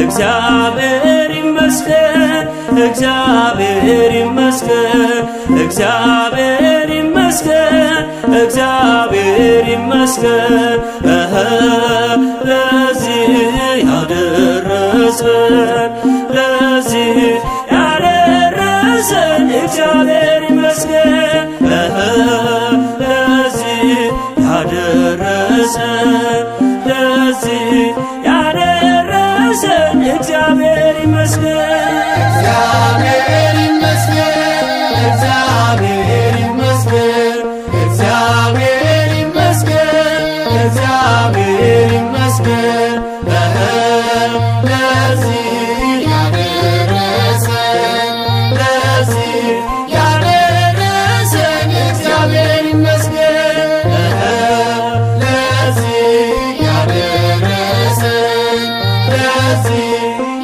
እግዚአብሔር ይመስገን እግዚአብሔር ይመስገን እግዚአብሔር ይመስገን እግዚአብሔር ይመስገን ለዚህ ያደረሰን ለዚህ ያደረሰን እግዚአብሔር ይመስገን ለዚህ ያደረሰን ለዚህ ያደረሰን እግዚአብሔር ይመስገን እግዚአብሔር ይመስገን እግዚአብሔር ይመስገን እግዚአብሔር ይመስገን እግዚአብሔር ይመስገን ለዚህ ያደረሰን ለዚህ ያደረሰን እግዚአብሔር ይመስገን ለዚህ ያደረሰን ለዚህ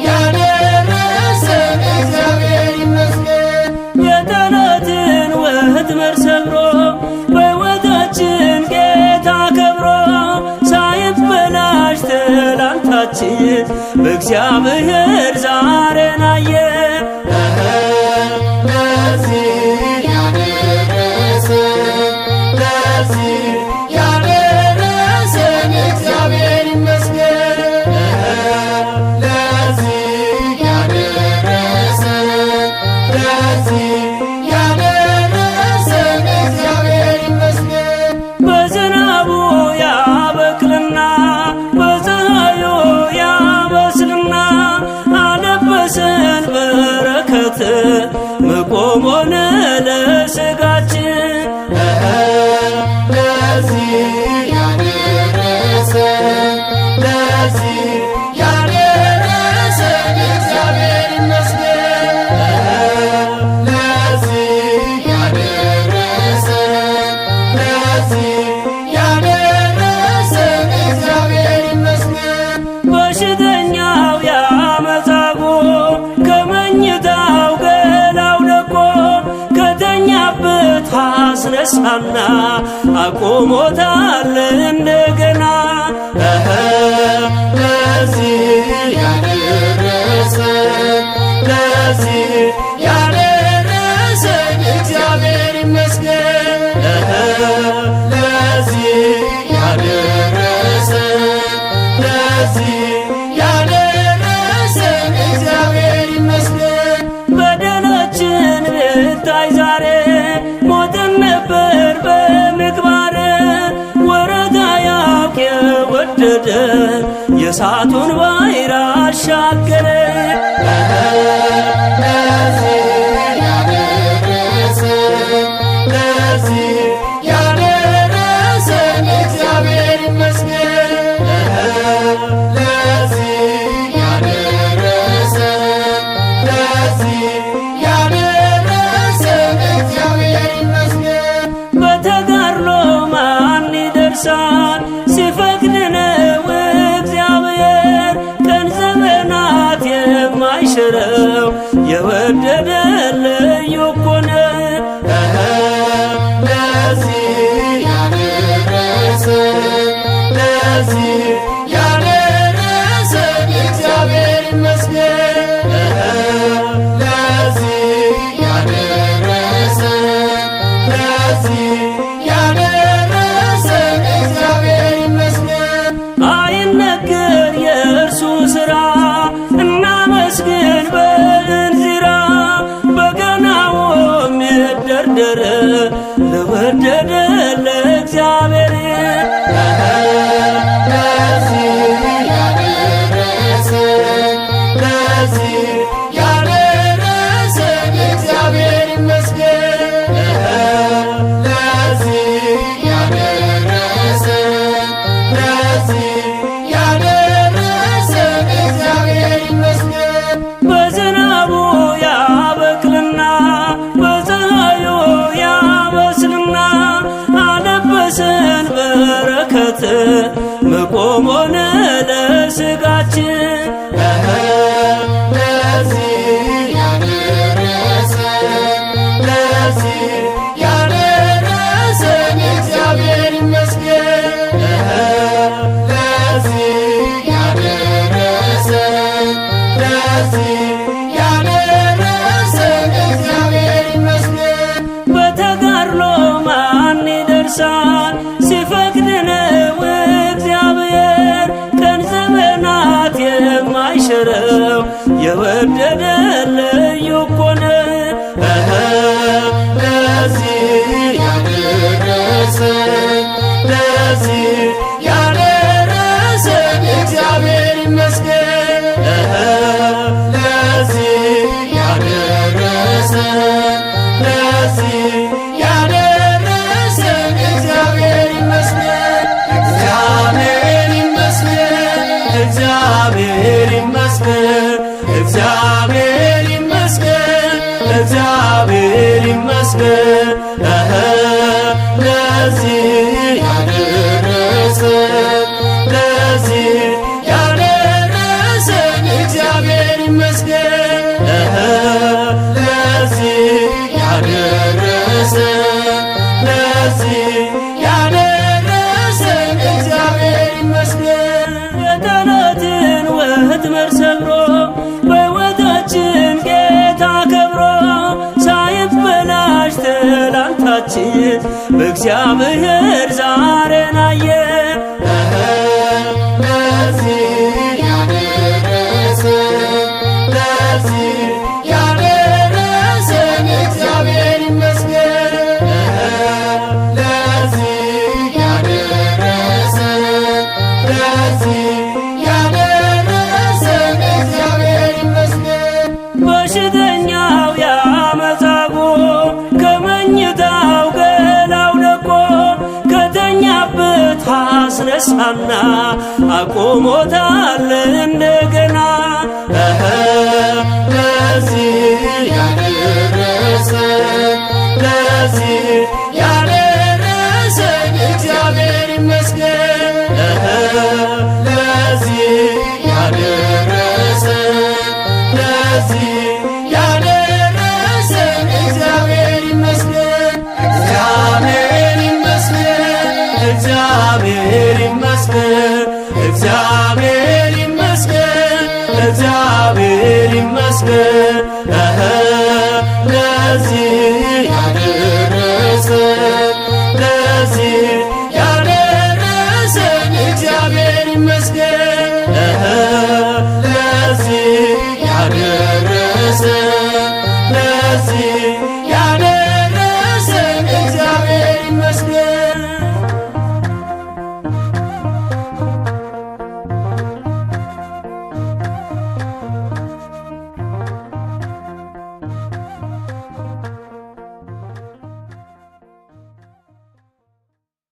ያደረሰን እግዚአብሔር ይመስገን። የጠላትን ወጥመድ ሰብሮ በሕይወታችን ጌታ ከብሮ ሳይበላሽ ትላንታችን በእግዚአብሔር ዛሬን አየን። ለዚህ ያደረሰን ለዚህ ያደረሰን እግዚአብሔር ይመስገን ለዚህ ያደረሰን ለዚህ ያደረሰን እግዚአብሔር ይመስገን። በዝናቡ ያበቅልና በፀሐዩ ያበስልና አለበሰን በረከት መቆም ሆነ ለሥጋችን ለዚህ ያደረሰን ለዚህ ያደረሰን እግዚአብሔር ይመስገን ለዚህ ያደረሰን ለዚህ ያደረሰን እግዚአብሔር ይመስገን። በሽተኛው ያመጻጉዕ ከመኝታው ገላው ለቆ ከተኛበት አስነሳና አቆሞታል እንደገና ለዚህ ያደረሰን ለዚህ ያደረሰን እግዚአብሔር ይመስገን ለዚህ ያደረሰን ለዚህ ያደረሰን እግዚአብሔር ይመስገን። በደላችን ብታይ ዛሬ ሞትን ነበር በምግባር ወረዳ ያውቅ የወደደ የእሳቱን ባሕር አሻገረ። ለዚህ ያደረሰን ለዚህ ያደረሰን እግዚአብሔር ይመስገን ለዚህ ያደረሰን ለዚህ ያደረሰን እግዚአብሔር ይመስገን። በተጋድሎ ማን ይደርሳል ሲፈቅድ ነው እግዚአብሔር ቀን ዘመናት የማይሽረው የወደደ ልዩ እኮ ነው። ለዚህ ያደረሰን ለዚህ ያደረሰን እግዚአብሔር ይመስገን ለዚህ ያደረሰን ለዚህ ያደረሰን እግዚአብሔር ይመስገን። አይነገር የእርሱ ሥራ እናመስግን በእንዚራ በገናውም ይደርደር ለወደደ ለእግዚአብሔር ለዚህ ያደረሰን ለዚህ ያደረሰን እግዚአብሔር ይመስገን ለዚህ ያደረሰን ለዚህ ያደረሰን እግዚአብሔር ይመስገን። በዝናቡ ልዩ እኮ ነው። ለዚህ ያደረሰን ለዚህ ያደረሰን እግዚአብሔር ይመስገን። ለዚህ ያደረሰን ለዚህ ያደረሰን እግዚአብሔር ይመስገን። እግዚአብሔር ይመስገን እግዚአብሔር ይመስገን እግዚአብሔር ይመስገን እግዚአብሔር ይመስገን። ለዚህ ያደረሰን ለዚህ ያደረሰን እግዚአብሔር ይመስገን። ለዚህ ያደረሰን ለዚህ ያደረሰን እግዚአብሔር ይመስገን። የጠላትን ወጥመድ ሰብሮ በሕይወታችን ጌታ ከብሮ ሳይበላሽ ትላንታችን በእግዚአብሔር ዛሬን አየን። ለዚህ ያደረሰን ለዚህ ያደረሰን እግዚአብሔር ይመስገን። ለዚህ ያደረሰን ለዚህ ያደረሰን እግዚአብሔር ይመስገን። በሽተኛው ያመጻጉዕ ከመኝታው ገላው ለቆ ከተኛበት አስነሳና አቆሞታል እንደገና። ለዚህ ያደረሰን ለዚህ ያደረሰን እግዚአብሔር ይመስገን። ለዚህ ያደረሰን ለዚህ ያደረሰን እግዚአብሔር ይመስገን። እግዚአብሔር ይመስገን እግዚአብሔር ይመስገን እግዚአብሔር ይመስገን እግዚአብሔር ይመስገን። ለዚህ ያደረሰን